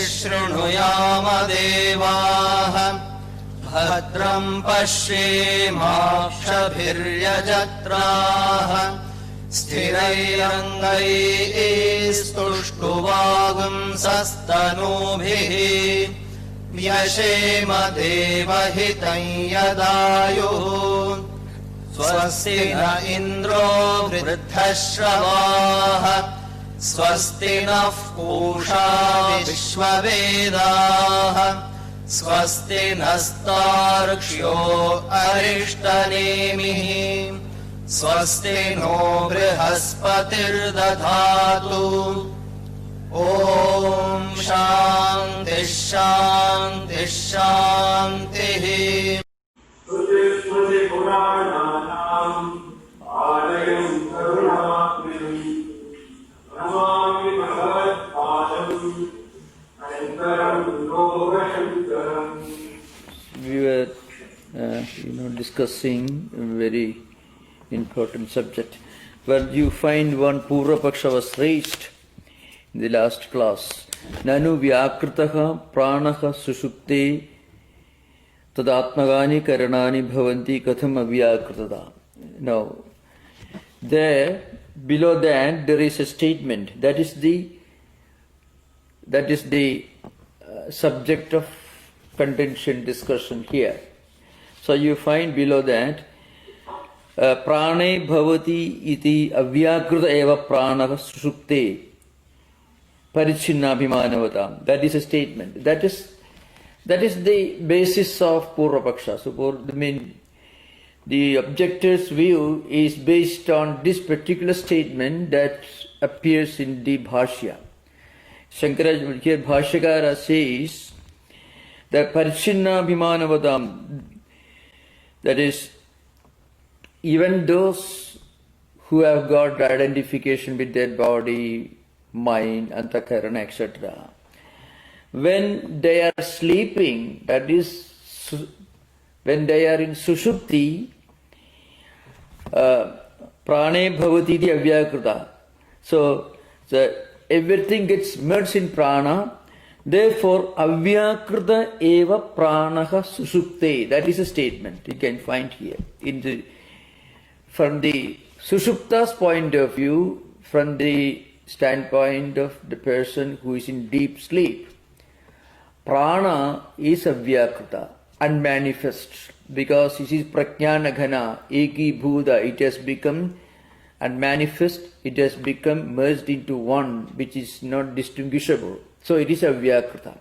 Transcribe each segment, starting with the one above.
शृणुयाम देवाः भद्रं पश्येमाक्षभिर्यजत्राः स्थिरैरङ्गैस्तुष्टुवागुंसस्तनूभिः व्यशेम देवहितं यदायुः स्वस्ति न इन्द्रो वृद्धश्रवाः स्वस्ति नः पूषा विश्ववेदाः स्वस्ति नस्तार्क्ष्यो अरिष्टनेमिः स्वस्ति नो बृहस्पतिर्दधातु ॐ शान्तिः शान्तिः शान्तिः। We were discussing a very important subject, but you find one Purva Paksha was raised in the last class. Nanu vyakritaha pranaha sushupte tadatmagani karanani bhavanti katham avyakritada. Now, there below that there is a statement that is the subject of contention discussion here. So you find below that prane bhavati iti avyakrita eva pranaha sushupte parichinnabhimanavatam. That is a statement. That is the basis of Purva Paksha. So the objector's view is based on this particular statement that appears in the Bhashya. Shankaracharya here Bhashyakara says that parichinnabhimanavatam, that is, even those who have got identification with their body, mind, antakarana, etc., when they are sleeping, that is, when they are in sushupti, prane bhavati iti avyakrita. So everything gets merged in prana. Therefore, avyakrita eva pranaha sushupte. That is a statement you can find here. From the sushupta's point of view, from the standpoint of the person who is in deep sleep, prana is avyakrita, unmanifest, because it is prajnanaghana, eki bhuta, it has become unmanifest, it has become merged into one, which is not distinguishable. So it is avyakrita.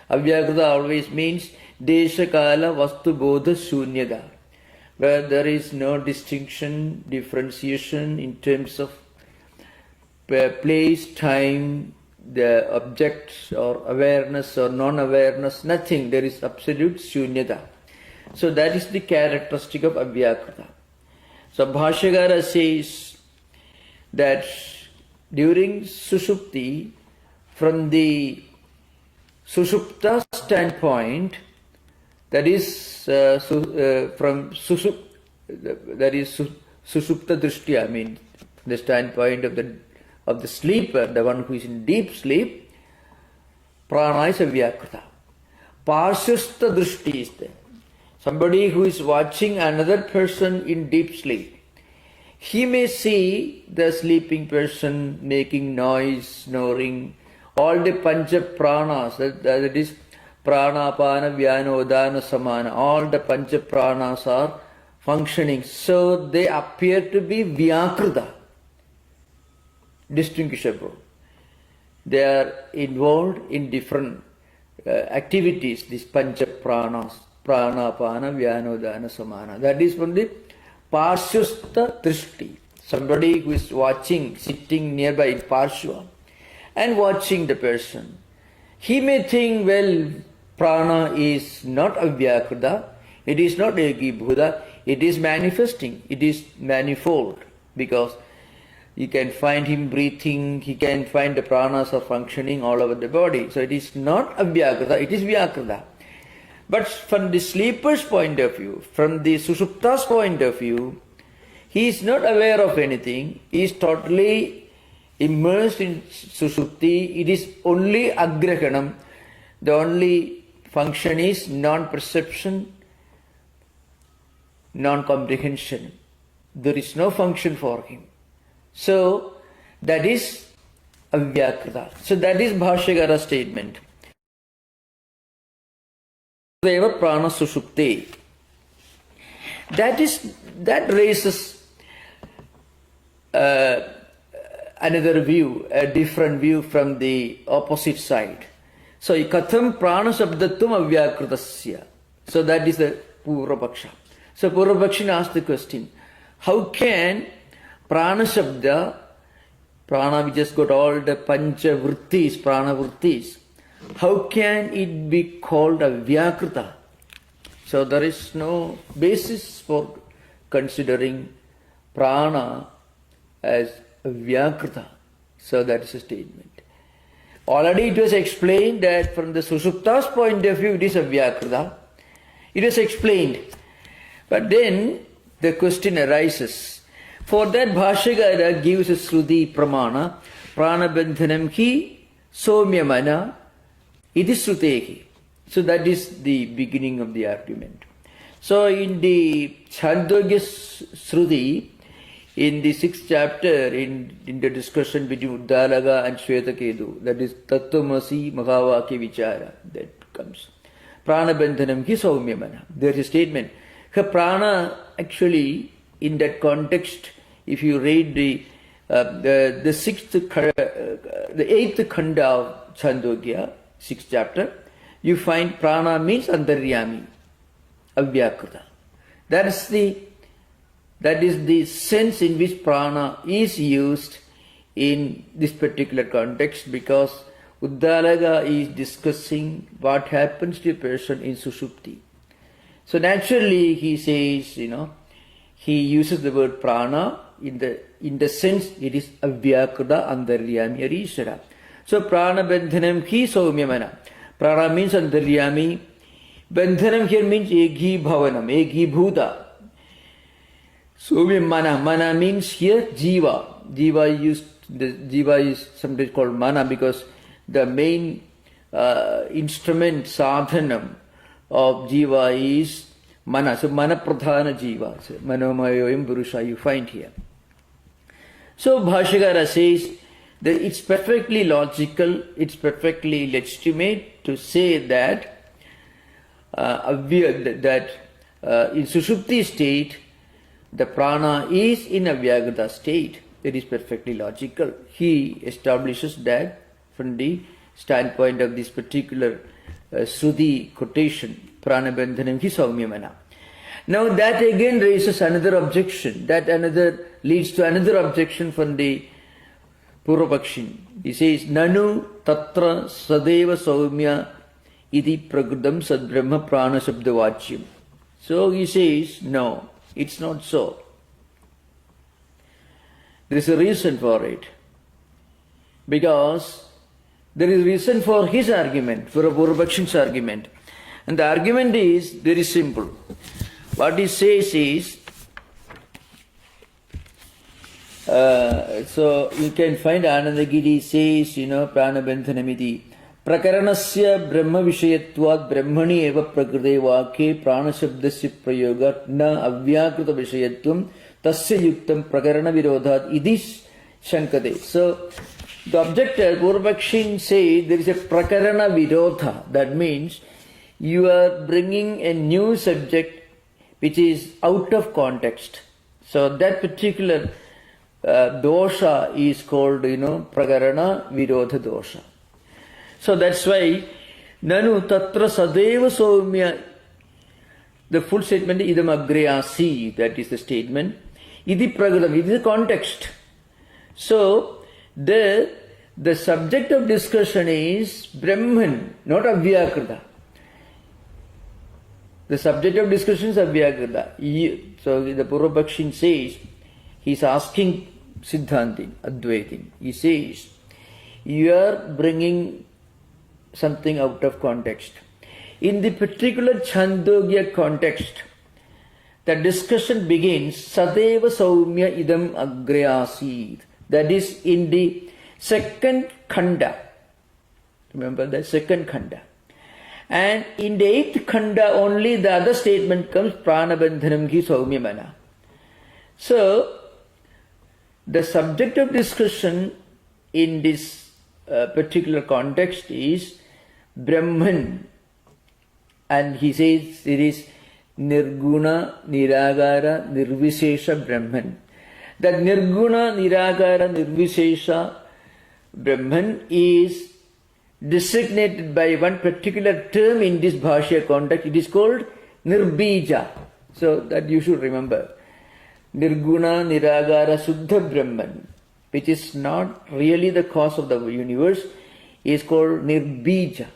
Avyakrita always means desha kala vastu bodha shunyada, where there is no distinction, differentiation in terms of place, time, the objects or awareness or non-awareness, nothing. There is absolute shunyata. So that is the characteristic of avyakrita. So Bhashyakara says that during sushupti, from the sushupta standpoint, that is from sushupta drishti, I mean the standpoint of the sleeper, the one who is in deep sleep, prana is avyakrita. Parshastha drishti is there. Somebody who is watching another person in deep sleep, he may see the sleeping person making noise, snoring, all the pancha pranas, that is prana, apana, vyana, udana, samana, all the pancha pranas are functioning. So they appear to be vyakrita, distinguishable. They are involved in different activities, these pancha pranas, prana, apana, vyana, udana, samana. That is from the parshastha drishti. Somebody who is watching, sitting nearby in parshva and watching the person, he may think, well, prana is not avyakrita, it is not ekibhuta, it is manifesting, it is manifold, because you can find him breathing, he can find the pranas are functioning all over the body. So it is not avyakrita, it is vyakrita. But from the sleeper's point of view, from the sushupta's point of view, he is not aware of anything, he is totally immersed in sushupti. It is only agrahanam. The only function is non-perception, non-comprehension. There is no function for him. So that is Avyakrita. So that is Bhashyakara's statement. Deva prana sushupte. That raises another view, a different view from the opposite side. So katham prana shabdatvam avyakritasya. So that is the Purvapaksha. So Purvapaksha asked the question, how can prana shabda, prana we just got all the pancha vrittis, prana vrittis, how can it be called avyakrita? So there is no basis for considering prana as avyakrita. So that is a statement. Already it was explained that from the Sushupta's point of view it is avyakrita. It was explained. But then the question arises. For that Bhashyakara gives a Shruti Pramana, Prana Bandhanam hi Somyamana iti Shrutehi. So that is the beginning of the argument. So in the Chandogya Shruti, in the 6th chapter, in the discussion between Uddalaka and Shvetaketu, that is Tattvamasi Mahavakya Vichara, that comes. Prana Bandhanam hi Somyamana. There is a statement. Her prana, actually, in that context, if you read the 8th Khanda of Chandogya, 6th chapter, you find prana means Antaryami, Avyakrita. That is the sense in which prana is used in this particular context, because Uddalaka is discussing what happens to a person in Sushupti. So naturally he says, he uses the word prana in the sense it is Avyakrita Antaryami or Ishvara. So prana bandhanam hi Somyamana. Prana means Antaryami. Bandhanam here means Ekhi Bhavanam, Ekhi Bhuta. Somyamana. Mana means here Jiva. Jiva is sometimes called mana because the main instrument, sadhanam of Jiva is mana. So mana pradhana Jiva. So, Manomayoyam Purusha you find here. So Bhashyakara says that it's perfectly logical, it's perfectly legitimate to say that in Sushupti state, the prana is in Avyakrita state. It is perfectly logical. He establishes that from the standpoint of this particular Shruti quotation, prana bandhanam hi Somyamana. Now that again raises another objection. That leads to another objection from the Purvapakshin. He says, Nanu tatra sadeva Soumya iti prakritam sad brahma prana shabdavachyam. So he says, no, it's not so. There is a reason for it. Because there is reason for his argument, for a Purvapakshin's argument. And the argument is very simple. What he says is, so you can find Anandagiri says, prana bandhanamiti. Prakaranasya brahma vishayatvat brahmani eva prakrite vakhe prana shabdasya prayogat na avyakrita vishayatvam tasya yuktam prakarana virodhat idis shankate. So the objector, Purvapakshin, says there is a prakarana virodha. That means you are bringing a new subject which is out of context. So that particular dosha is called, prakarana virodha dosha. So that's why, nanu tatra sadeva Soumya, the full statement is idam agreyasi, that is the statement. Idi prakritam, it is the context. So the subject of discussion is Brahman, not Avyakrita. The subject of discussion is Avyakrita. So the Purvapakshin says, he is asking Siddhanti, Advaitin. He says, you are bringing something out of context. In the particular Chandogya context, the discussion begins, Sadeva Soumya idam agryasid. That is in the second khanda. Remember the second khanda. And in the 8th khanda only the other statement comes, pranabandhanam ki saumyamana. So, the subject of discussion in this particular context is Brahman. And he says it is Nirguna, Niragara, Nirvisesha Brahman. That Nirguna, Niragara, Nirvisesha Brahman is designated by one particular term in this Bhashya context. It is called Nirbija. So that you should remember. Nirguna, Niragara, Suddha Brahman, which is not really the cause of the universe, is called Nirbija.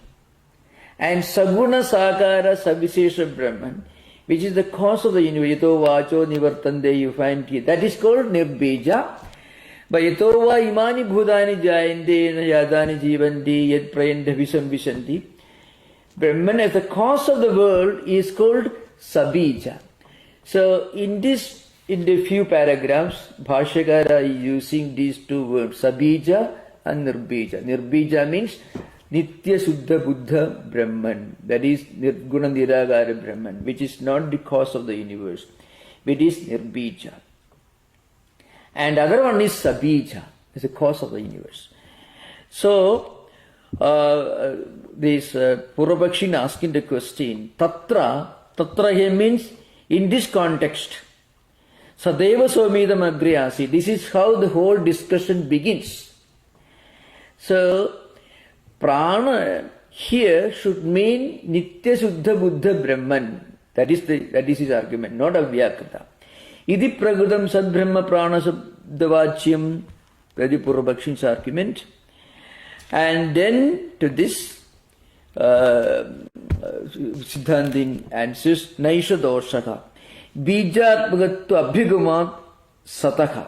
And Saguna, Sakara, Savisesha Brahman, which is the cause of the universe, Yato Vacho Nivartande, you find here, that is called Nirbija. But Yato Va Imani Bhudani Jayante, Yadani Jivanti, Yat Prayanta Visam Visanti. Brahman as the cause of the world is called Sabija. So in the few paragraphs, Bhashyakara is using these two words, Sabija and Nirbija. Nirbija means Nitya Suddha Buddha Brahman, that is Nirguna Niragara Brahman, which is not the cause of the universe, it is Nirbija. And other one is Sabija, is the cause of the universe. So, this Purvapakshin asking the question, Tatra here means in this context, Sadeva Somidam Agre Asi. This is how the whole discussion begins. So, Prana here should mean Nitya Suddha Buddha Brahman. That is his argument, not Avyakrita. Idi Pragutam Sad Brahma Prana Sabdavachyam. That is Purvapakshin's argument. And then to this, Siddhantin answers, Naisha Doshaka. Bijatmagattu Abhigumat Sataka.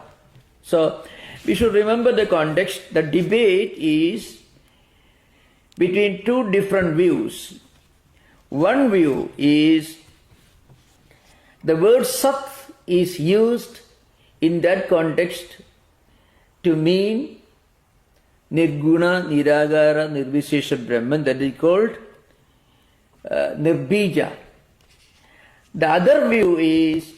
So, we should remember the context. The debate is between two different views. One view is the word Sat is used in that context to mean Nirguna, Niragara, Nirvisesha Brahman, that is called Nirbija. The other view is,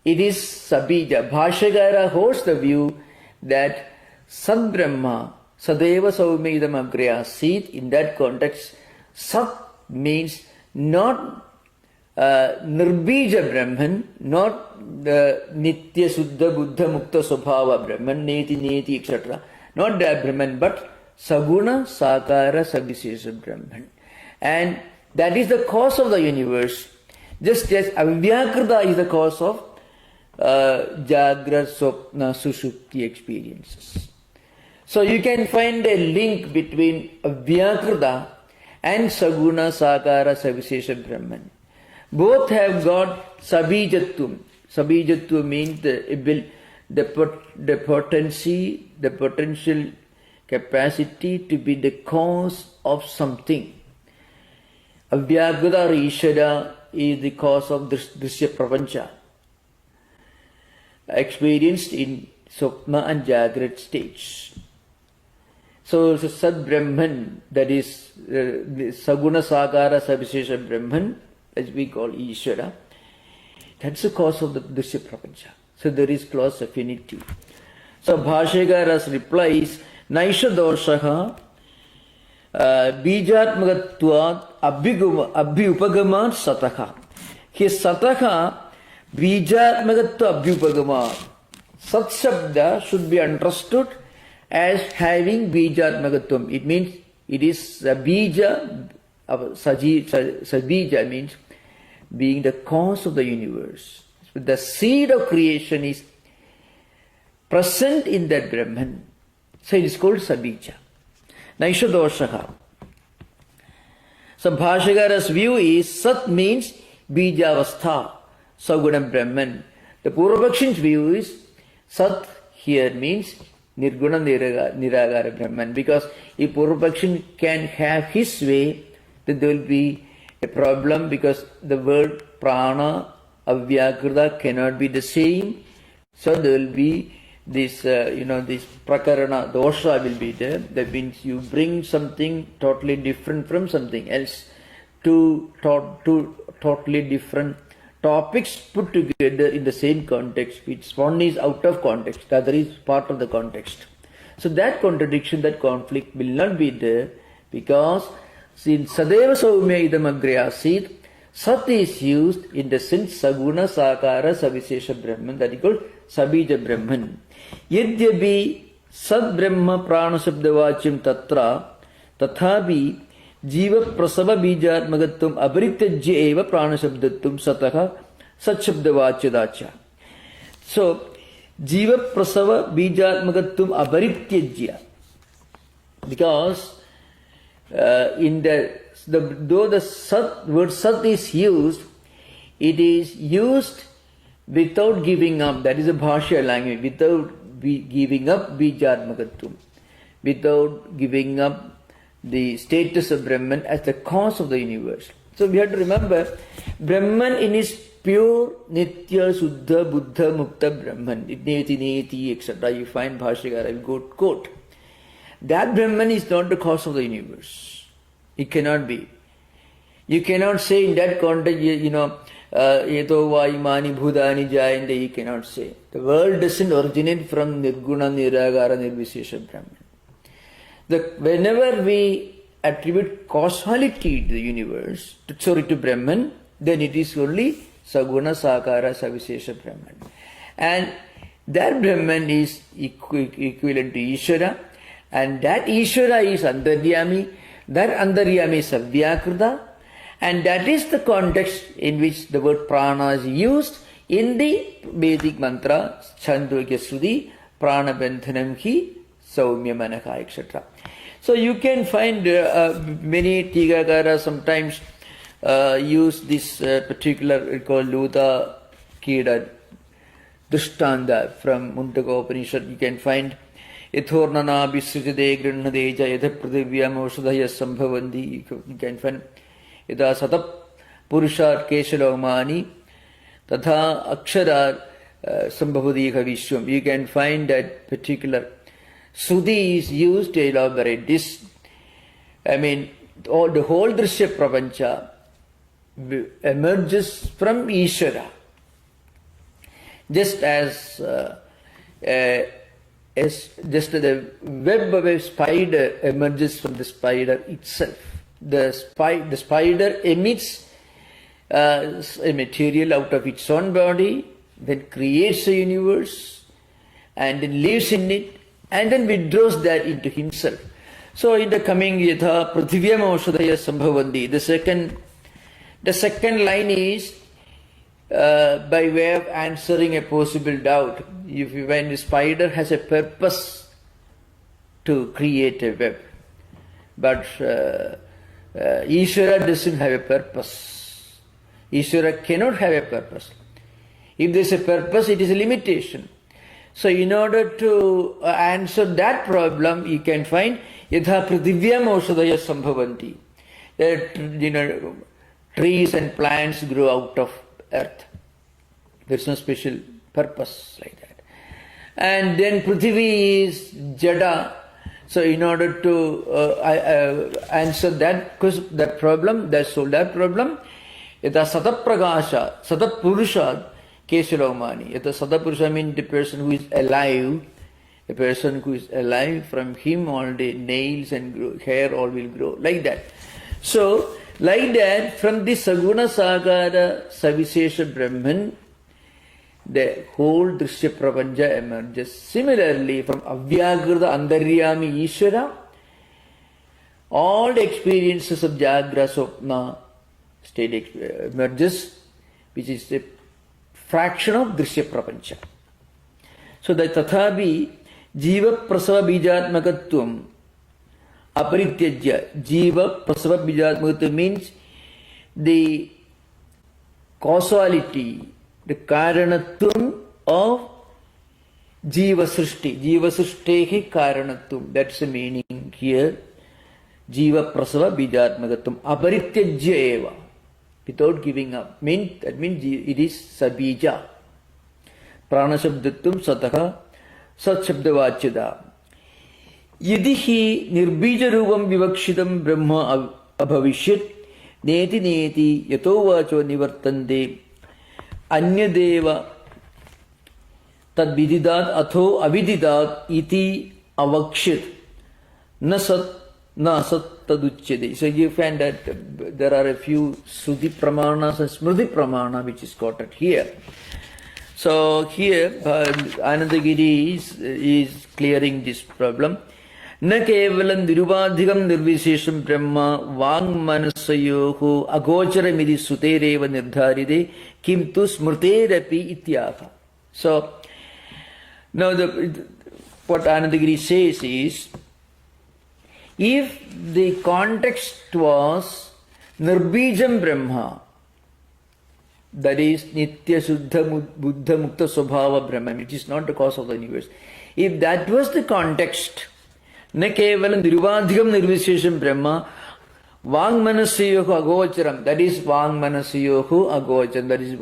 it is Sabija. Bhashyakara holds the view that Sad Brahma, Sadeva Saumidam Agre Asit, in that context, Sat means not Nirbija Brahman, not the Nitya Suddha Buddha Mukta Swabhava Brahman, Neti, etc. Not that Brahman, but Saguna, Sakara, Savisesha Brahman. And that is the cause of the universe. Just as Avyakrita is the cause of Jagra, Swapna, Sushupti experiences. So you can find a link between Avyakrita and Saguna, Sakara, Savisesha Brahman. Both have got Sabijatvam. Sabijatvam means the potency, the potential capacity to be the cause of something. Avyakrita or Ishvara is the cause of Drishya Prapancha, experienced in Swapna and Jagrat stage. So Sad Brahman, that is Saguna Sakara Savisesha Brahman, as we call Ishvara, that's the cause of the Drishya Prapancha. So there is close affinity. So Bhashyakara's reply is Naisha Doshaha Bijatmagatvat Abhyupagamat Sataka. His Sataka Bijatmagatva Abhyupagamat. Sat Shabda should be understood as having Bijatmagatvam. It means it is a Bija, Sabija means being the cause of the universe. The seed of creation is present in that Brahman. So it is called Sabija. Naisha Doshaha. So Bhashyakara's view is Sat means Bijavastha, Saguna Brahman. The Purvapakshin's view is Sat here means Nirguna Niragara Brahman. Because if Purvapakshin can have his way, then there will be a problem, because the word Prana, Avyakrita cannot be the same. So there will be this, this prakarana, dosha will be there. That means you bring something totally different from something else. two totally different topics put together in the same context, which one is out of context, the other is part of the context. So that contradiction, that conflict will not be there, because since Sadeva Saumya idam agre asit, Sat is used in the sense Saguna Sakara Savishesha Brahman, that is called Sabija Brahman. Yadyapi Sat Brahma Prana Shabdavachim Tatra Tathabi Jiva Prasava Bijatmagattum Abharityajya Eva Prana Shabdattum Sataha Sat Shabdavachadacha. So, Jiva Prasava Bijatmagattum Abharityajya, because in though the sat, word sat is used, it is used without giving up, that is a bhashya language, without giving up bijatmakatvam, without giving up the status of Brahman as the cause of the universe. So we have to remember, Brahman in his pure Nitya Suddha Buddha Mukta Brahman, Neti Neti etc. You find Bhashyakara, I will quote. That Brahman is not the cause of the universe. It cannot be. You cannot say in that context, Yeto va imani bhudani jayante, you cannot say. The world doesn't originate from Nirguna, Niragara, Nirvishesha Brahman. Whenever we attribute causality to the universe, to Brahman, then it is only Saguna, Sakara, Savishesha Brahman. And that Brahman is equivalent to Ishvara, and that Ishvara is Antaryami. That Antaryami is Avyakrita, and that is the context in which the word prana is used in the Vedic mantra Chandogya Sruti, Prana Bandhanam Hi Saumya Manaka, etc. So you can find many Tigakara sometimes use this particular called Luta Kida Drishtanta from Mundaka Upanishad. You can find Ithornana Visrijade Grinhadeja Yadha Pradhivyam Oshadhaya Sambhavanti. You can find Yadha Satap Purushat Keshalovmani Tatha Akshara Sambhavadika Vishwam. You can find that particular Sruti is used to elaborate this. I mean, the whole Drishya Prapancha emerges from Ishvara. Just as the web of a spider emerges from the spider itself. The spider emits a material out of its own body, then creates a universe, and then lives in it, and then withdraws that into himself. So in the coming Yatha Prathivyam Oshadhaya Sambhavanti, the second line is by way of answering a possible doubt. When the spider has a purpose to create a web, but Ishvara doesn't have a purpose. Ishvara cannot have a purpose. If there is a purpose, it is a limitation. So in order to answer that problem, you can find Yatha Prathivyam Oshadhaya Sambhavanti. Trees and plants grow out of earth. There is no special purpose like that. And then Prithvi is Jada. So in order to answer that problem, solve that problem, Yatha Satapragāsha, Satapurusha Keshalovmani. Yatha Satapurusha means the person who is alive. A person who is alive, from him all the nails and hair all will grow. Like that. So, like that, from this Saguna Sakara Savishesha Brahman, the whole Drishya Prapancha emerges. Similarly, from Avyakrita Antaryami Ishvara, all the experiences of Jagra Sopna state emerges, which is a fraction of Drishya Prapancha. So that Tathabi Jiva Prasava Bijatmakatvam Aparityajya. Jiva Prasava Bijatmakatvam means the causality, the karanatvam of Jiva Srishti. Jiva Srishtehi karanatvam. That's the meaning here. Jiva Prasava Bijatmakatvam Aparityajya eva. Without giving up. That means it is Sabija. Pranashabdatvam Sataha Sat Shabdavachyada. Yadihi Nirbija Rupam Vivakshitam Brahma Abhavishyat neti neti yato vacho nivartante anyadeva tad vididat atho avididat iti avakshit na asat taduchyade. So you find that there are a few Sruti Pramanas and Smriti Pramana which is quoted here. So here Anandagiri is clearing this problem. Na kevalam nirubadhigam nirvishesham brahma vang manasayoho agocharamidi sutereva nirdharide kimtu smrterapi ityaha. So now what Anandagiri says is, if the context was Nirbijam Brahma, that is Nitya Shuddha Buddha Mukta Swabhava Brahman, which is not the cause of the universe. If that was the context, Na Kevalam Nirvadhikam Nirvishesham Brahma, Vang Manasyohu Agocharam, that is Vang Manasyohu Agocharam, that is,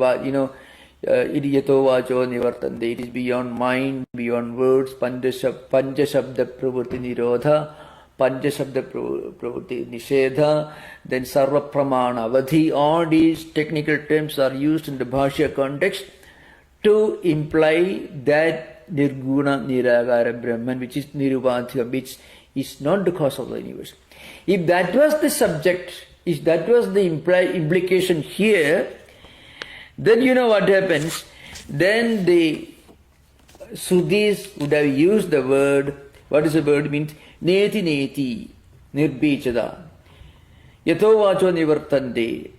Idiyato Vacho Nivartande, it is beyond mind, beyond words, Panchashabda Pravurti Nirodha, Panchashabda Pravurti Nishedha, then Sarva Pramana Avadhi. All these technical terms are used in the Bhashya context to imply that Nirguna Niragara Brahman, which is Nirubadhya, which is not the cause of the universe. If that was the subject, if that was the implication here, then you know what happens. Then the Sudhis would have used the word, what does the word mean? Neti neti, nirbijada, yato vacho nivartante.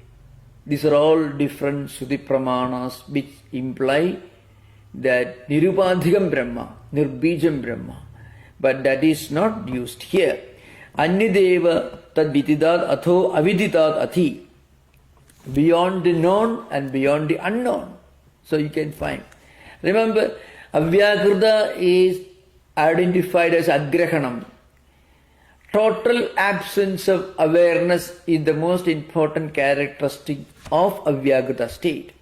These are all different Sruti Pramanas which imply that Nirupadhikam Brahma, Nirbijam Brahma. But that is not used here. Anyadeva tad vididat atho aviditat ati. Beyond the known and beyond the unknown. So you can find. Remember, Avyakruta is identified as Adgrahanam. Total absence of awareness is the most important characteristic of Avyakruta state.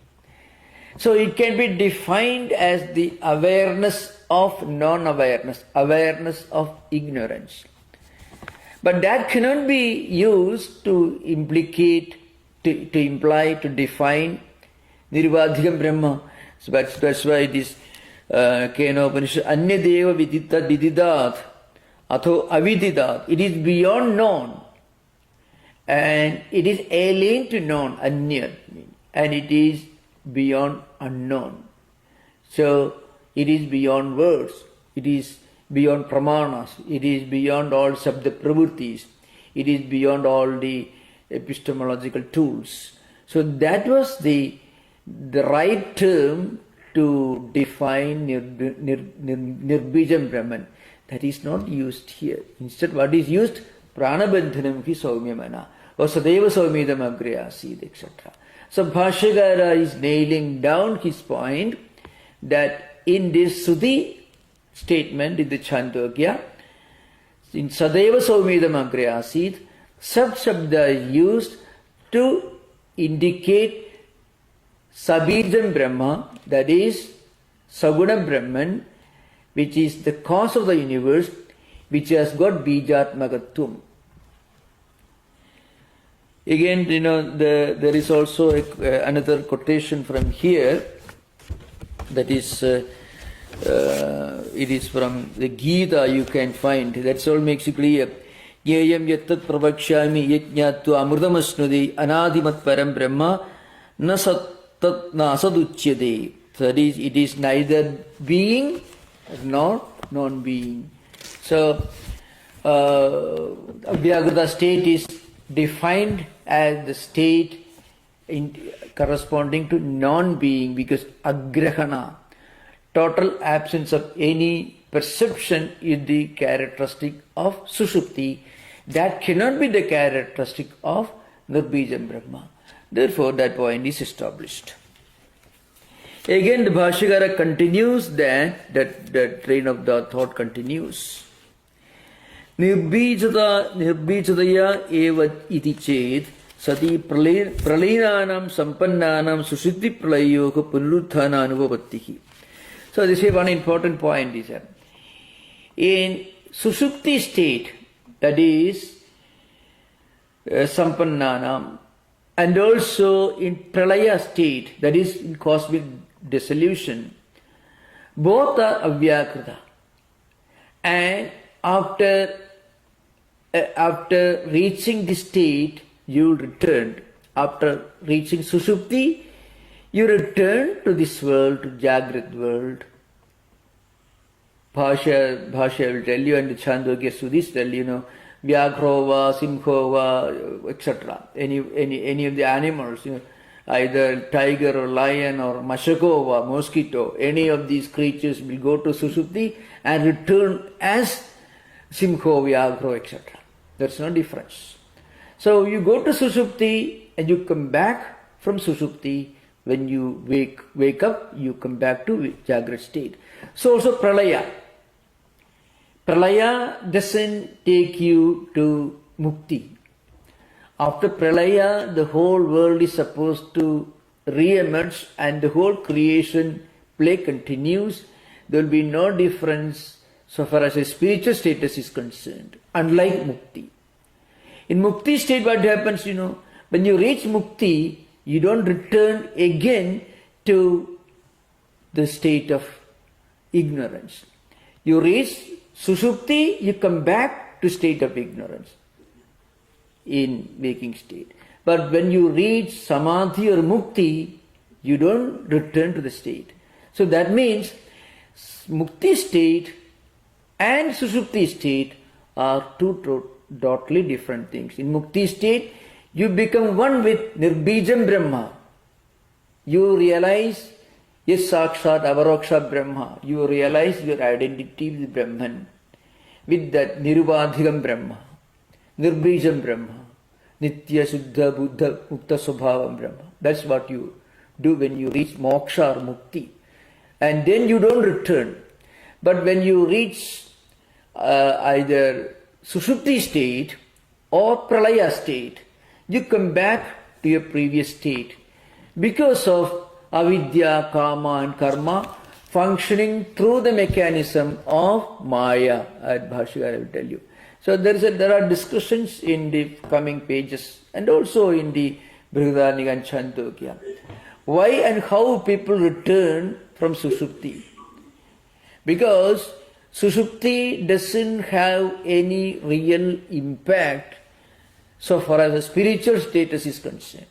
So it can be defined as the awareness of non-awareness, awareness of ignorance. But that cannot be used to implicate, to imply, to define Nirvadhikam Brahma. So that's why it is Kena Upanishad, Anyadeva vididat atho avididat. It is beyond known and it is alien to known, Anya, and it is beyond unknown. So it is beyond words, it is beyond pramanas, it is beyond all sabda pravurtis, it is beyond all the epistemological tools. So that was the right term to define Nirbijam Brahman. That is not used here. Instead, what is used? Pranabandhanam ki saumyamana, or Sadeva saumidam agre asid, etc. So Bhashyakara is nailing down his point that in this Sruti statement in the Chandogya, in Sadeva saumidam agre asid, Sab Shabda is used to indicate Sabijam Brahma, that is Saguna Brahman, which is the cause of the universe, which has got Bijatmagatum. Again, there is also another quotation from here, that is, it is from the Gita you can find. That's all makes it clear. Yeyam yattat pravakshami yajñattu amrudamasnudi anadimat param brahma na asaduchyade. So that is, it is neither being nor non-being. So Avyakruta state is defined as the state corresponding to non-being, because agrahana, total absence of any perception, is the characteristic of Sushupti. That cannot be the characteristic of Nirbijam Brahma. Therefore, that point is established. Again, the Bhashyakara continues that train of the thought continues. Nirbijadaya eva iti ched sati pralinanam sampannanam susiddhi pralayoga punuruthana anubhavattihi. So this is one important point. Is that in Sushupti state, that is Sampannanam, and also in pralaya state, that is in cosmic dissolution, both are avyakrita. And after reaching this state, you return. After reaching Sushupti, you return to this world, to Jagrat world. Bhashya will tell you, and Chandogya Sudhis tell you, Vyagrova, Simhova, etc. Any of the animals, either tiger or lion or Mashakova, mosquito, any of these creatures will go to Sushupti and return as Simho, Vyagro, etc. There's no difference. So you go to Sushupti and you come back from Sushupti. When you wake up, you come back to Jagrat state. So also Pralaya. Pralaya doesn't take you to Mukti. After Pralaya, the whole world is supposed to re-emerge and the whole creation play continues. There will be no difference so far as a spiritual status is concerned, unlike Mukti. In Mukti state, what happens, when you reach Mukti, you don't return again to the state of ignorance. You reach Sushupti, you come back to state of ignorance in waking state. But when you reach Samadhi or Mukti, you don't return to the state. So that means Mukti state and Sushupti state are two totally different things. In Mukti state, you become one with Nirbijam Brahma. You realize, yes, Sakshat Avaroksha Brahma. You realize your identity with Brahman, with that Nirubadhigam Brahma, Nirbijam Brahma, Nitya Suddha Buddha Mukta Swabhavam Brahma. That's what you do when you reach Moksha or Mukti. And then you don't return. But when you reach either Sushupti state or Pralaya state, you come back to your previous state because of avidya, kama and karma functioning through the mechanism of Maya, as Bhashyakara will tell you. So there are discussions in the coming pages and also in the Brihadaranyaka and Chandogya. Why and how people return from Sushupti? Because Sushupti doesn't have any real impact so far as the spiritual status is concerned.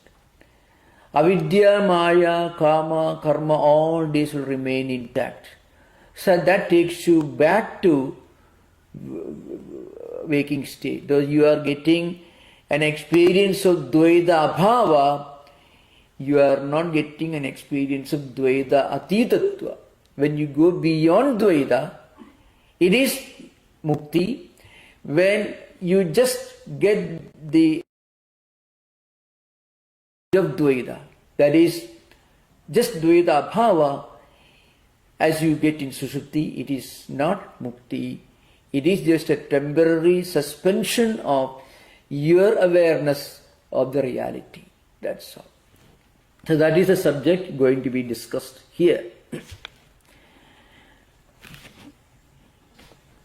Avidya, Maya, Kama, Karma, all these will remain intact. So that takes you back to waking state. Though you are getting an experience of Dvaita Abhava, you are not getting an experience of Dvaita Atitatva. When you go beyond Dvaita, it is Mukti. When you just get the of Dvaita, that is just Dvaita Bhava, as you get in Sushupti, it is not Mukti. It is just a temporary suspension of your awareness of the reality. That's all. So that is the subject going to be discussed here.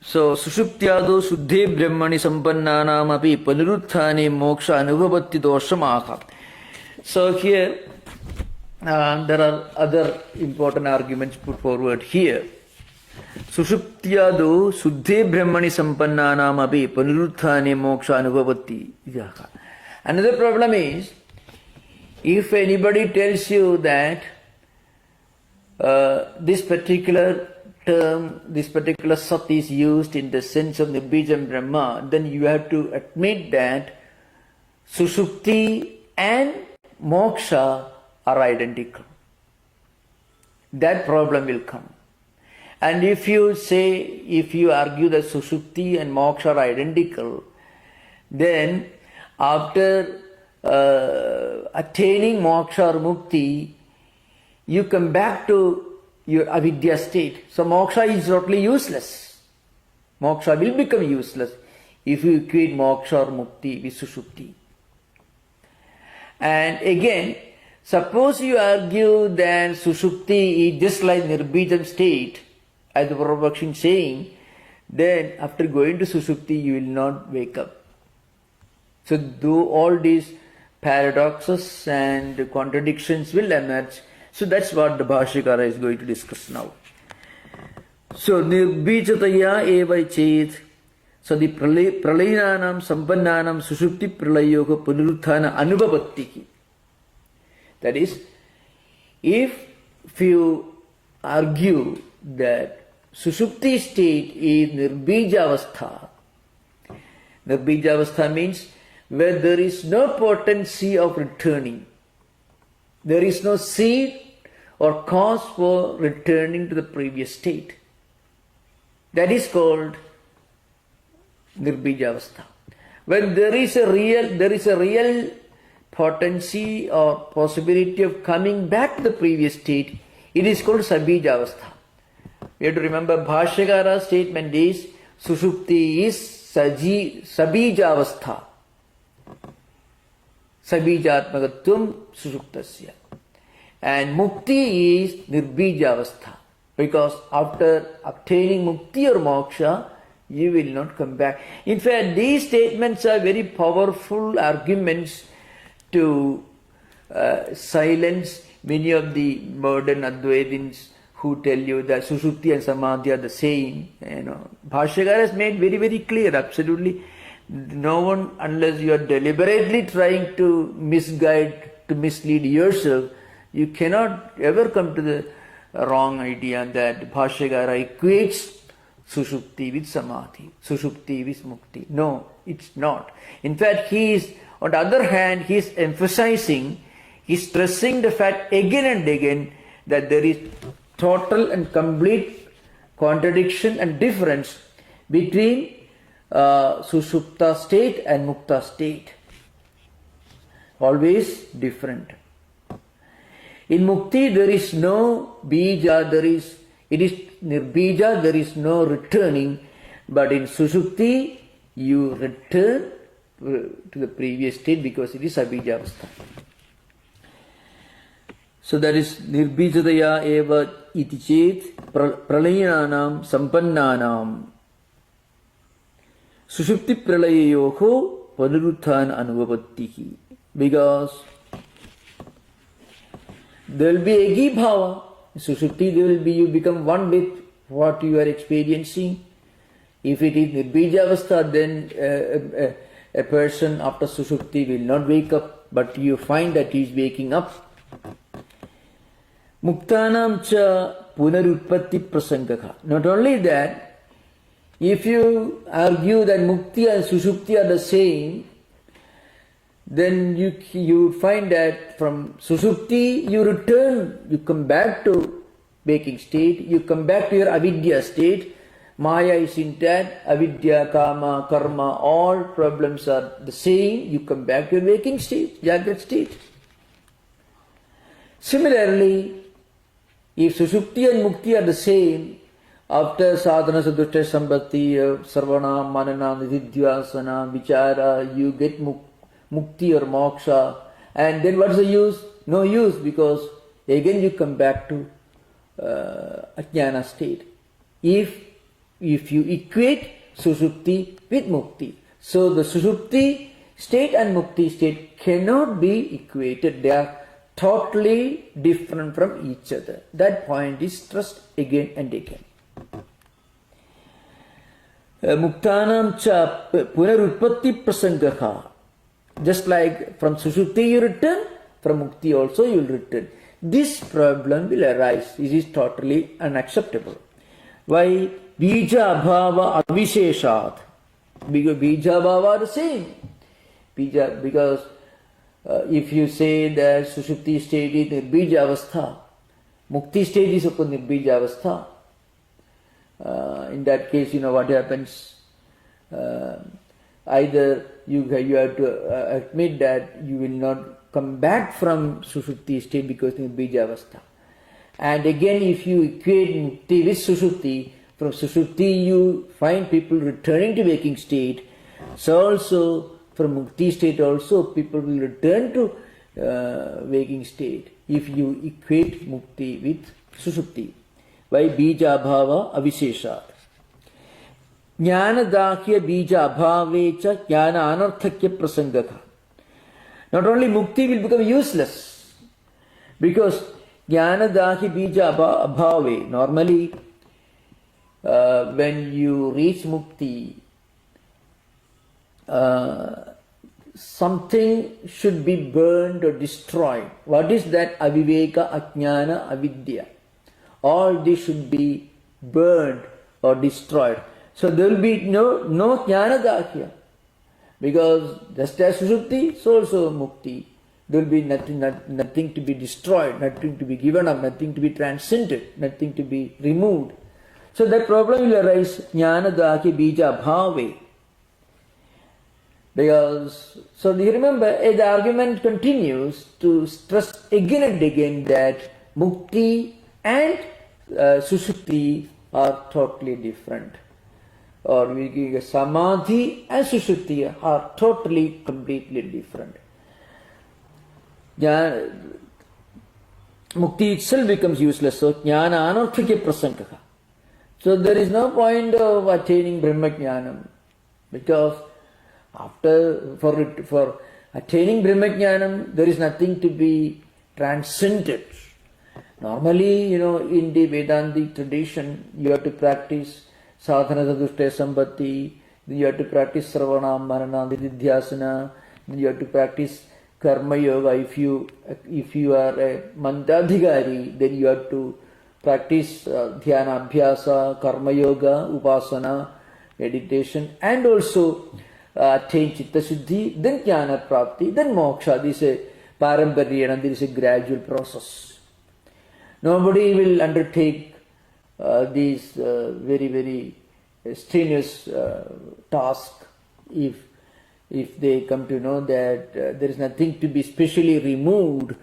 So, Sushuptyado Suddhe Brahmani Sampannanam api Panuruthane Moksha Anubhavati Doshamaha. So here, there are other important arguments put forward here. Sushuptyado Suddhe Brahmani Sampannanam api Panuruthane Moksha Anubhavati. Another problem is, if anybody tells you that this particular term, this particular sat is used in the sense of Nirbijam Brahma, then you have to admit that Sushupti and Moksha are identical. That problem will come. And if you argue that Sushupti and Moksha are identical, then after attaining Moksha or Mukti, you come back to your avidya state. So moksha is totally useless. Moksha will become useless if you equate moksha or mukti with sushupti. And again, suppose you argue that sushupti is just like nirbijam state, as the Purvapaksha is saying, then after going to sushupti you will not wake up. So do all these paradoxes and contradictions will emerge. So that's what the Bhashyakara is going to discuss now. So nirbijataya eva chet. So the pralayinanam sampannanam sushupti pralayoga punaruthana anubhavattiki. That is, if you argue that sushupti state is nirbijavastha, nirbijavastha means where there is no potency of returning, there is no seed or cause for returning to the previous state. That is called nirbijavastha. When there is a real potency or possibility of coming back to the previous state, it is called sabijavastha. We have to remember Bhashyakara's statement is Sushupti is sabijavastha. Sabijatmagatum sushuptasya. And mukti is nirbijavastha. Because after obtaining mukti or moksha, you will not come back. In fact, these statements are very powerful arguments to silence many of the modern Advaitins who tell you that Sushupti and Samadhi are the same. Bhashyakara has made very, very clear, absolutely. No one, unless you are deliberately trying to misguide, to mislead yourself, you cannot ever come to the wrong idea that Bhashyakara equates Sushupti with Samadhi, Sushupti with Mukti. No, it's not. In fact, on the other hand, he is emphasizing, he is stressing the fact again and again that there is total and complete contradiction and difference between Sushupta state and Mukta state. Always different. In Mukti there is no bija, it is nirbija, there is no returning, but in Sushupti you return to the previous state because it is abijavastha. So that is nirbijataya eva iti chet pralayinanam sampannanam Sushupti pralayayoho panurutthana anubhavattihi. Because there will be egi bhava. In Sushupti there will be, you become one with what you are experiencing. If it is nirbijavastha, then a person after Sushupti will not wake up, but you find that he is waking up. Muktanam cha punarutpatti prasangaka. Not only that, if you argue that Mukti and Sushupti are the same, then you find that from Sushupti you return, you come back to waking state, you come back to your avidya state. Maya is intact, avidya, kama, karma, all problems are the same, you come back to your waking state, Jagrat state. Similarly, if Sushupti and Mukti are the same, after sadhana, sadhushta, sambhati, sarvana, manana, nididhyasana, vichara, you get mukti or moksha, and then what's the use? No use, because again you come back to ajnana state. If you equate Sushupti with Mukti. So the Sushupti state and Mukti state cannot be equated. They are totally different from each other. That point is stressed again and again. Muktanam cha punarutpatti prasangaka. Just like from Sushupti you return, from Mukti also you will return. This problem will arise. It is totally unacceptable. Why? Bija bhava avisheshat. Because bija bhava are the same. Because if you say that Sushupti state is nirbija avastha, Mukti state is upon nirbija avastha, in that case, what happens? Either you have to admit that you will not come back from Sushupti state because nirbija avastha. And again, if you equate Mukti with Sushupti, from Sushupti you find people returning to waking state. So also from Mukti state also people will return to waking state if you equate Mukti with Sushupti. Why? Bija bhava avisheshat. Jnana dakya bija bhave cha jnana anarthakya prasangaka. Not only mukti will become useless, because jnana dahi bija abhave, normally when you reach mukti, something should be burned or destroyed. What is that? Aviveka, ajnana, avidya. All this should be burned or destroyed. So there will be no jnana dakya. Because just as sushupti, so also mukti. There will be nothing to be destroyed, nothing to be given up, nothing to be transcended, nothing to be removed. So that problem will arise, jnana dakya bija bhave. Because, so you remember, the argument continues to stress again and again that mukti and sushupti are totally different. Or we give samadhi and sushupti are totally, completely different. Mukti itself becomes useless, so jnana anarthikya prasangaka. So there is no point of attaining Brahmajnanam, because for attaining Brahmajnanam, there is nothing to be transcended. Normally, in the Vedantic tradition, you have to practice sadhana sadhushta sambatti, you have to practice sravana, marana, nididhyasana, you have to practice karma yoga. If you are a mandadhikari, then you have to practice dhyana abhyasa, karma yoga, upasana, meditation, and also attain chitta shuddhi, then jnana prapti, then moksha. This is a paramparya, and this is a gradual process. Nobody will undertake these very, very strenuous task if they come to know that there is nothing to be specially removed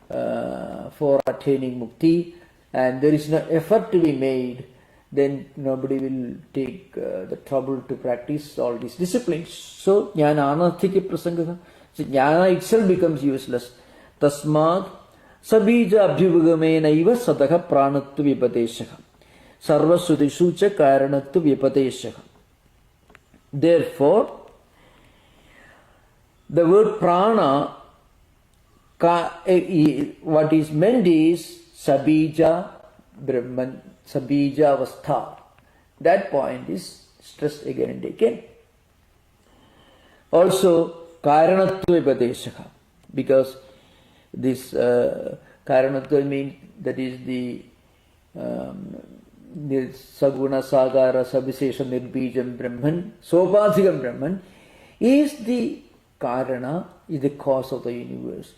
for attaining mukti, and there is no effort to be made, then nobody will take the trouble to practice all these disciplines. So jnana anarthikya prasangaka. So jnana itself becomes useless. Tasmad sabija abhyugamena iva sadaha pranatva vipadeshaha. Sarva sudishu cha karanatva vipadeshaha. Therefore, the word prana, what is meant is sabija brahman, sabija avastha. That point is stressed again and again. Also, karanatva vipadeshaha, because this karanatva means that is the saguna sagara sabhisesha nirbijam brahman, sopadhikam brahman is the karana, is the cause of the universe.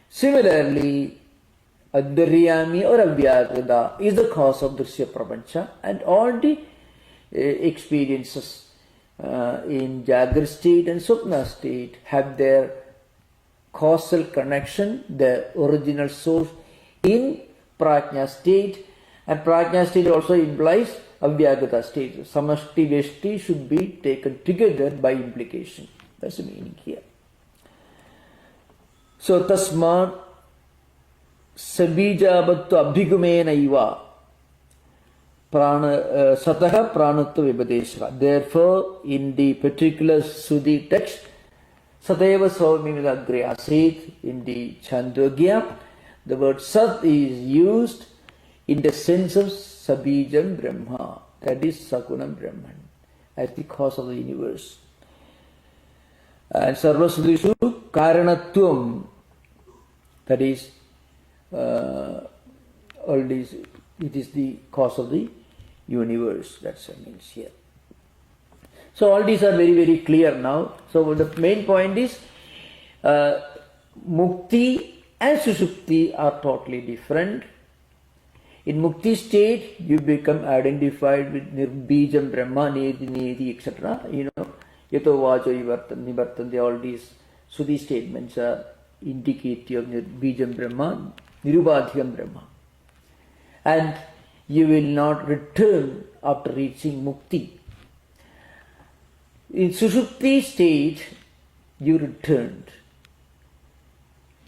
Similarly, Adharyami or Avyakrita is the cause of Drishya Prapancha, and all the experiences in Jagrat state and Supna state have their causal connection, their original source in Prajna state, and Prajna state also implies Avyakrita state. Samashti Veshti should be taken together by implication. That's the meaning here. So, Tasmat Sabija Bhattu Abhigumena Iva Sataha Pranatva Vibhadeshva. Therefore, in the particular Sudhi text, Sateva Saumimilagre Asit, in the Chandogya, the word Sat is used in the sense of Sabijam Brahma, that is Sakunam Brahman, as the cause of the universe. And Sarvasudhishu Karanatvam, that is all these, it is the cause of the universe. That's what it means here. So all these are very, very clear now. So the main point is mukti and sushupti are totally different. In mukti state, you become identified with nirbijam brahma, neti, neti, etc. Yato vajo nivartante, all these Sudhi statements are indicative of nirbijam brahma, nirubadhikam brahma. And you will not return after reaching mukti. In sushupti state, you returned.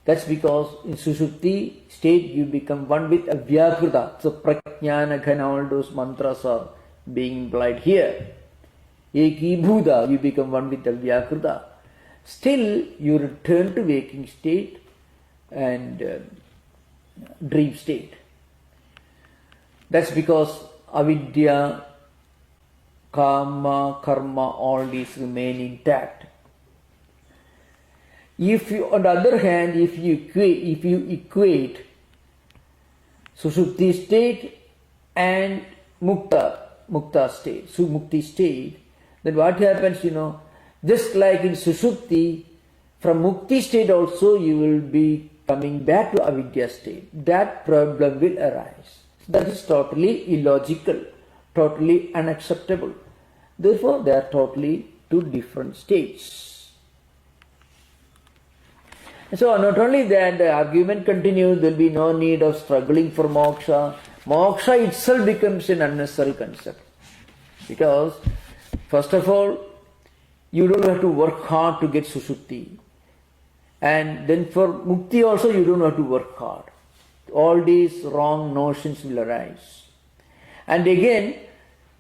That's because in sushupti state you become one with avyakrita. So prajnana ghana, all those mantras are being implied here. Eki bhuda, you become one with avyakrita. still you return to waking state and dream state. That's because avidya, kama, karma, all these remain intact. If you, on the other hand, if you equate Sushupti state and Mukta state, Sumukti state, then what happens, just like in Sushupti, from Mukti state also you will be coming back to Avidya state. That problem will arise. That is totally illogical, totally unacceptable. Therefore, they are totally two different states. So, not only that, the argument continues, there will be no need of struggling for moksha. Moksha itself becomes an unnecessary concept. Because, first of all, you don't have to work hard to get Sushupti. And then for Mukti also, you don't have to work hard. All these wrong notions will arise. And again,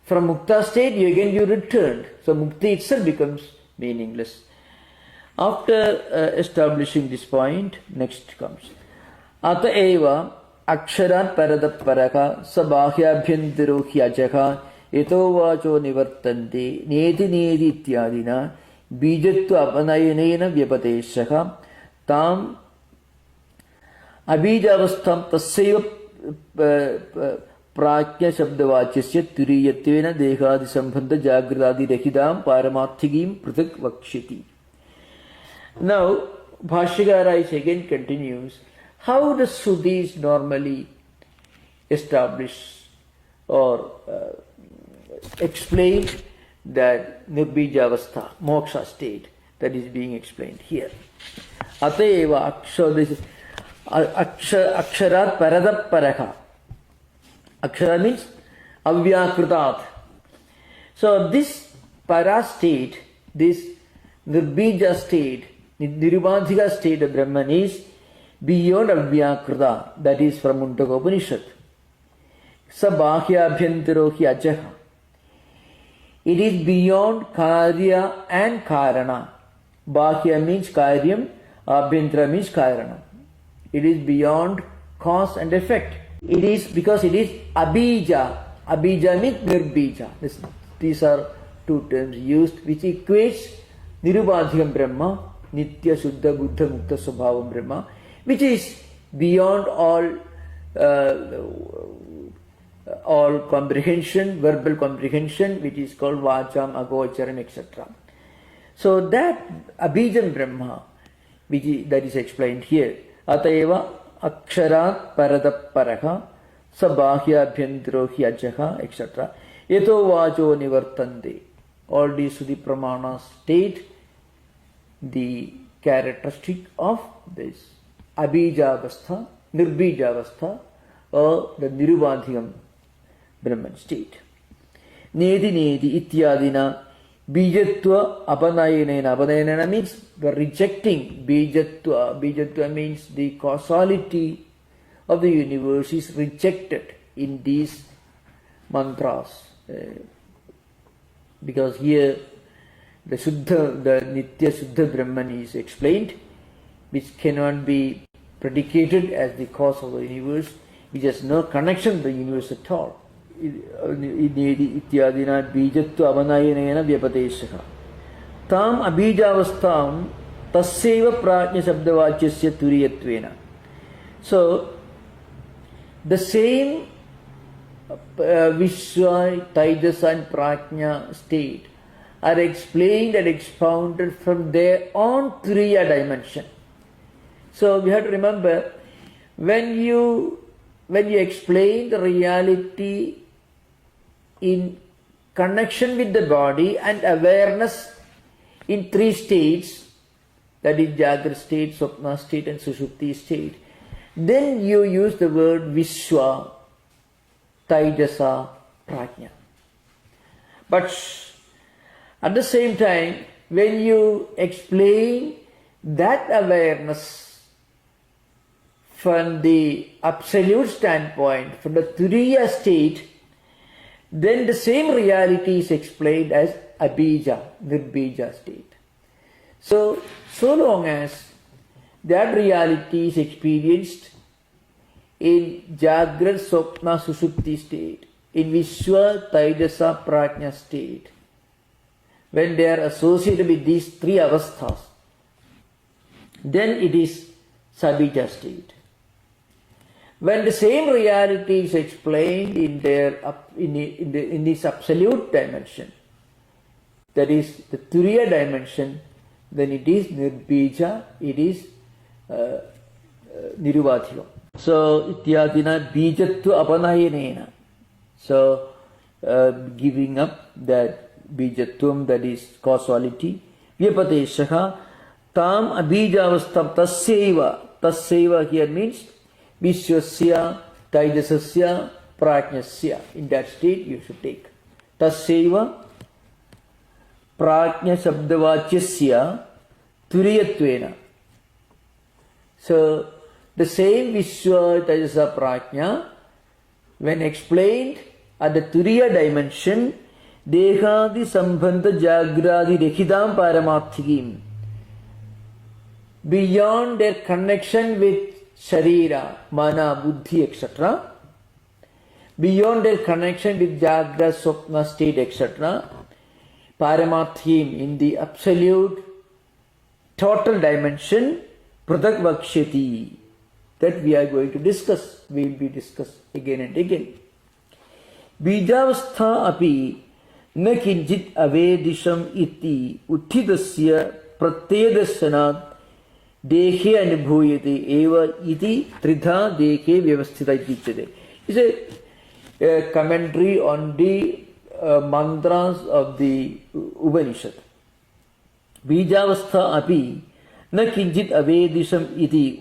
from Mukta state, you returned. So Mukti itself becomes meaningless. After establishing this point, next comes Ata eva aksharat paradapparaka sabhahyabhyantaro hyajaha eto vacho nivartante neti neti ityadina bijatva apanayanena vyapateshaha tam abijavastham tasyaiva प्राज्ञ शब्दवाच्यस्य तुरीयत्वेन देहादि संबंध जागृतादि रहितां पारमार्थिकीं पृथक् वक्ष्यति. Now, Bhashyakara is again continues, how the Sudhis normally establish or explain that Nirbijavastha, moksha state, that is being explained here. Ateva aksharat paradapparaka. Akshara means avyakritat. So this para state, this nirbija state, nirubadhika state of Brahman is beyond avyakrita, that is from Mundaka Upanishad. Sabhahya abhyantaro hyajaha. It is beyond karya and karana. Bahya means karyam, abhyantara means karana. It is beyond cause and effect. It is because it is abija. Abija means nirbija. These are two terms used which equates nirubadhikam Brahma, nitya shuddha buddha mukta svabhavam Brahma, which is beyond all comprehension, verbal comprehension, which is called vacham, agocharam, etc. So that abijam Brahma, that is explained here. Atayeva aksharat paradapparaka sabhahya abhyantaro hyajaha, etc. Yeto vacho nivartante. All these Sudhi Pramanas state the characteristic of this abijavastha, nirbijavastha, or the nirubadhikam Brahman state. Nedi nedi ityadina bijatva apanayanena. Apanayanena means the rejecting bijatva. Bijatva means the causality of the universe is rejected in these mantras. Because here the Nitya Shuddha Brahman is explained, which cannot be predicated as the cause of the universe, which has no connection to the universe at all. Ityadina bijatva avanayanena vyapateshaha. Tam abijavastham tasyaiva prajna shabdavachyasya turiyatvena. So, the same Vishwa, Taijasa and Prajna state are explained and expounded from their own Turiya dimension. So we have to remember, when you explain the reality in connection with the body and awareness in three states, that is Jagra state, Swapna state and Sushupti state, then you use the word Vishwa, Taijasa, Prajna. But at the same time, when you explain that awareness from the absolute standpoint, from the Turiya state, then the same reality is explained as Abija, Nirbija state. So long as that reality is experienced in Jagrat, Swapna, Sushupti state, in Vishwa, Taijasa, Prajna state, when they are associated with these three avasthas, then it is Sabija state. When the same reality is explained in this absolute dimension, that is the Turiya dimension, then it is Nirbija, it is Niruvadhikam. So, Ityadina Bijatva Apanayanena. So, giving up that Bijatvam, that is causality. Vyapateshaha Tam Abijavastam Tasseva here means Vishwasya, Taijasasya, Prajnasya. In that state you should take. Tasseva Prajna Shabdavachyasya Turiyatvena. So, the same Vishwa, Taijasa, Prajna, when explained at the Turiya dimension, Dehadi Sambandha Jagradi Rekhidam Paramarthigim, beyond their connection with Sharira, Mana, Buddhi, etc., beyond their connection with Jagra, Swapna state, etc., Paramarthim, in the absolute total dimension, Pratak Vakshyati, that we are going to discuss, we will be discussed again and again. Bijavastha api na kinjit avedisham iti uttidasya pratyedasyanat dekhe anubhuyate eva iti tridha dekhe vyavasthita iti. It's a commentary on the mantras of the Upanishad. Bijavastha api na kinjit avedisham iti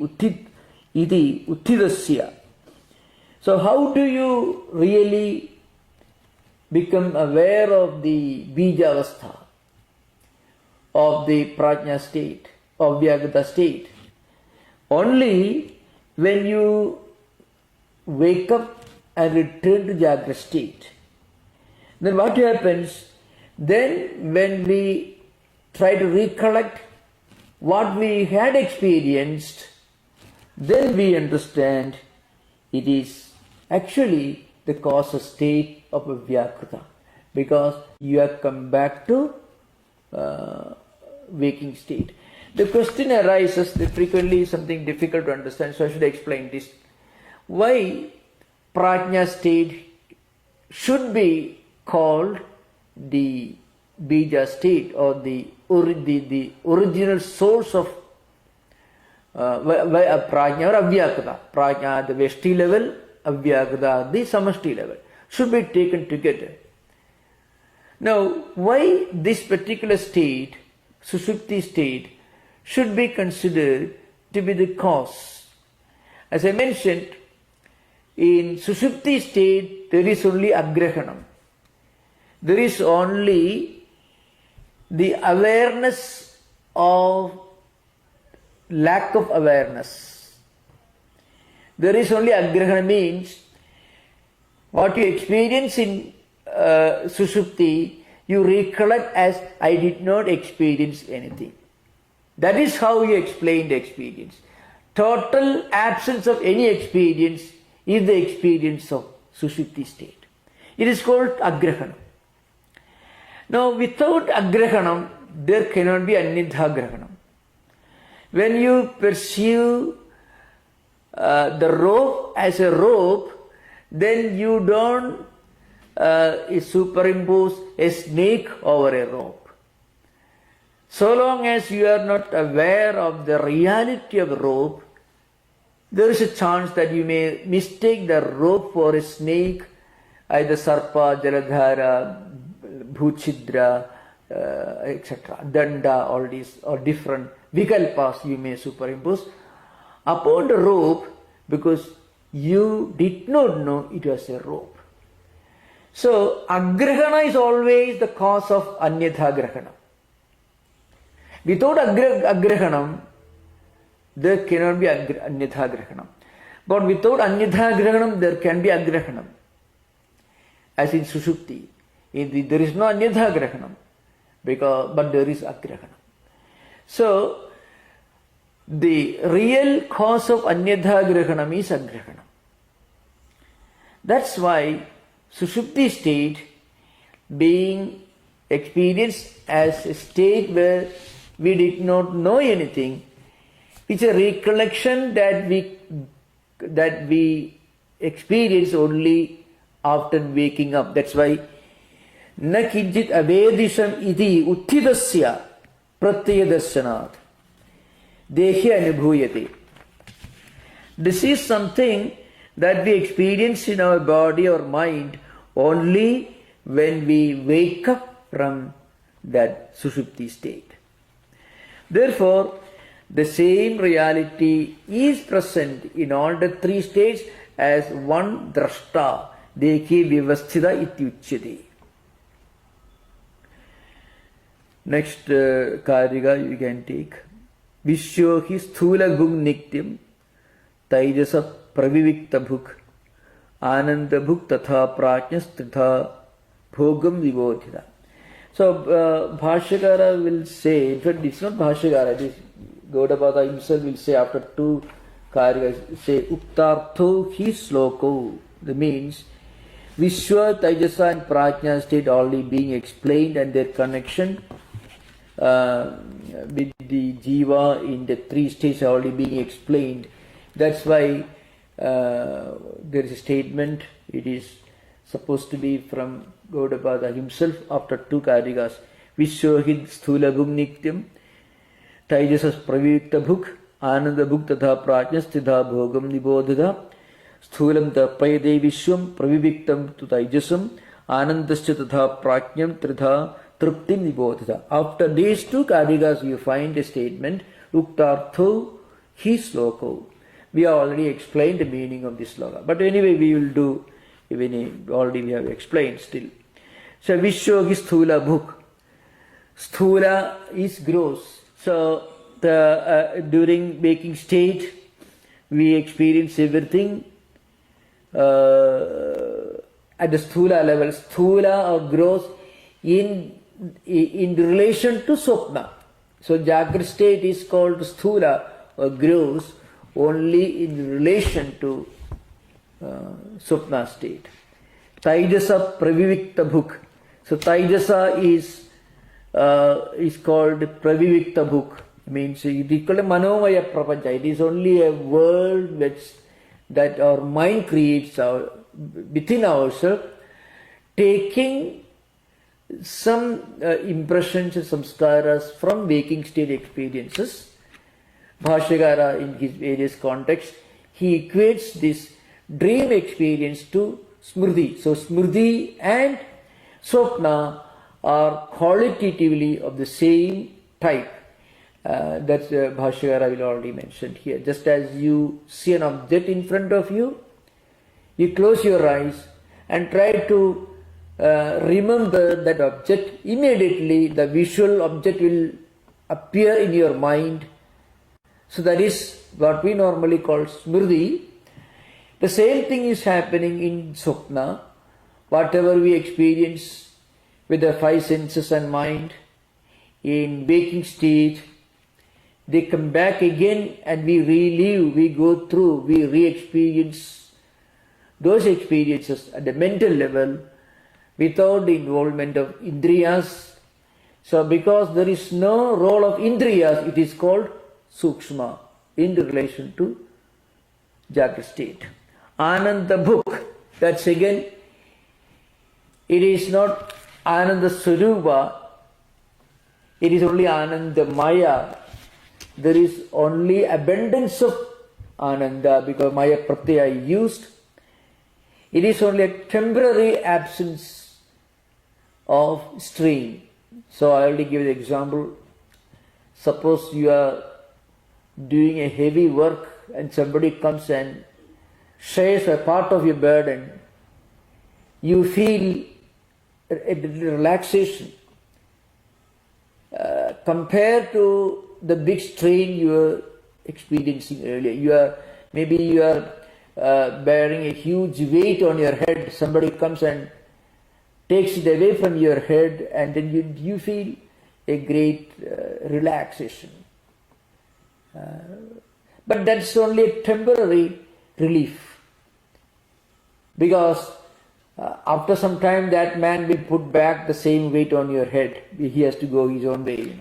uttidasya. So how do you really become aware of the Bijavastha, of the Prajna state, of Vyakrita state? Only when you wake up and return to Jagra state. Then what happens? Then when we try to recollect what we had experienced, then we understand it is actually the causal state of a Vyakrita, because you have come back to waking state. The question arises that frequently is something difficult to understand, so I should explain this. Why Prajna state should be called the Bija state, or the original source of Prajna or Avyakrita. Prajna at the Veshti level, Avyakrita at the Samashti level, should be taken together. Now, why this particular state, Sushupti state, should be considered to be the cause? As I mentioned, in Sushupti state, there is only Agrahanam. There is only the awareness of lack of awareness. There is only Agrahanam, means what you experience in Sushupti, you recollect as I did not experience anything. That is how you explain the experience. Total absence of any experience is the experience of Sushupti state. It is called Agrahanam. Now, without Agrahanam, there cannot be Annidha Grahanam. When you perceive the rope as a rope, then you don't superimpose a snake over a rope. So long as you are not aware of the reality of the rope, there is a chance that you may mistake the rope for a snake, either Sarpa, Jaladhara, Bhuchidra, etc. Danda, all these, or different Vikalpas you may superimpose upon the rope, because you did not know it was a rope. So, Agrahana is always the cause of Anyatha Grahana. Without Agrahanam, there cannot be Anyatha Grahanam. But without Anyatha Grahanam, there can be Agrahanam. As in Sushupti, there is no Anyatha Grahanam, but there is Agrahanam. So, the real cause of Anyadha Grahanam is Agrahanam. That's why Sushupti state being experienced as a state where we did not know anything, it's a recollection that we experience only after waking up. That's why na kinjit avedisham iti uttidasya pratyadarshanat dehi anubhuyate. This is something that we experience in our body or mind only when we wake up from that sushupti state. Therefore, the same reality is present in all the three states as one drashta, dekhi vyavasthita ityuchyate. Next karika you can take. Vishyohi sthula bhuk nityam taijasa pravivikta bhuk ananda bhuk tatha prajnas tatha bhogam vibodhita. So Bhashyakara will say, in fact it's not Bhashyakara, it is Gaudapada himself will say after two karyakas, say Uktartho hi sloko. That means Vishwa, Taijasa and Prajna state already being explained and their connection with the Jiva in the three states already being explained. That's why there is a statement, it is supposed to be from Gaudapada himself after two karikas. Vishyohid sthula bhuk nityam taijasas pravikta bhuk ananda bhuk tatha prajnas titha bhogam nibodhita sthulam ta prayade vishwam praviviktam tu taijasam anandascha tatha prajnam tritha triptim nibodhita. After these two karikas you find a statement uktartho hi sloko. We have already explained the meaning of this sloka, but anyway we will do, even already we have explained still. So Vishyohi sthula bhuk. Sthula is gross. So during waking state we experience everything at the sthula level. Sthula or gross in relation to swapna. So Jagrat state is called sthula or gross only in relation to swapna state. Taijasa pravivikta bhuk. So Taijasa is called pravivikta bhuk. Means it is called a manomaya prapancha. It is only a world that our mind creates within ourselves, taking some impressions and samskaras from waking state experiences. Bhashyakara in his various contexts, he equates this dream experience to smriti. So smriti and swapna are qualitatively of the same type. That's Bhashyakara will already mention here. Just as you see an object in front of you, you close your eyes and try to remember that object. Immediately the visual object will appear in your mind. So that is what we normally call smriti. The same thing is happening in swapna. Whatever we experience with the five senses and mind in waking state, they come back again and we relive, we go through, we re-experience those experiences at the mental level without the involvement of indriyas. So because there is no role of indriyas, it is called sukshma in relation to Jagrat state. Ananda bhuk, that's again, it is not Ananda Swarupa, it is only Ananda Maya. There is only abundance of Ananda because Maya Pratyaya is used. It is only a temporary absence of stream. So I already give the example. Suppose you are doing a heavy work and somebody comes and shares a part of your burden. You feel a relaxation compared to the big strain you were experiencing earlier. Maybe you are bearing a huge weight on your head. Somebody comes and takes it away from your head, and then you feel a great relaxation. But that's only a temporary relief. Because after some time that man will put back the same weight on your head. He has to go his own way,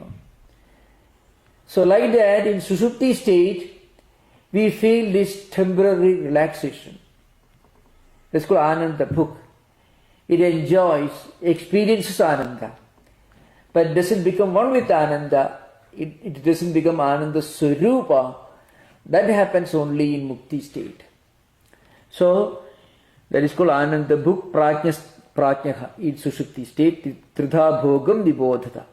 So like that, in Sushupti state, we feel this temporary relaxation. That's called Ananda Bhuk. It enjoys, experiences Ananda, but doesn't become one with Ananda. It doesn't become Ananda Swarupa. That happens only in Mukti state. So, that is called Ananda Bhuk Prajnaha in Sushupti state, Tridha Bhogam Vibodhata.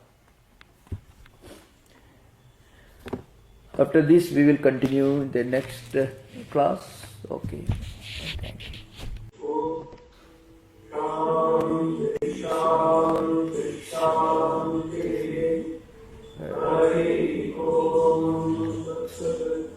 After this, we will continue in the next class. Okay. Thank you. Shanti, Shanti, Hari Om Tat Sat.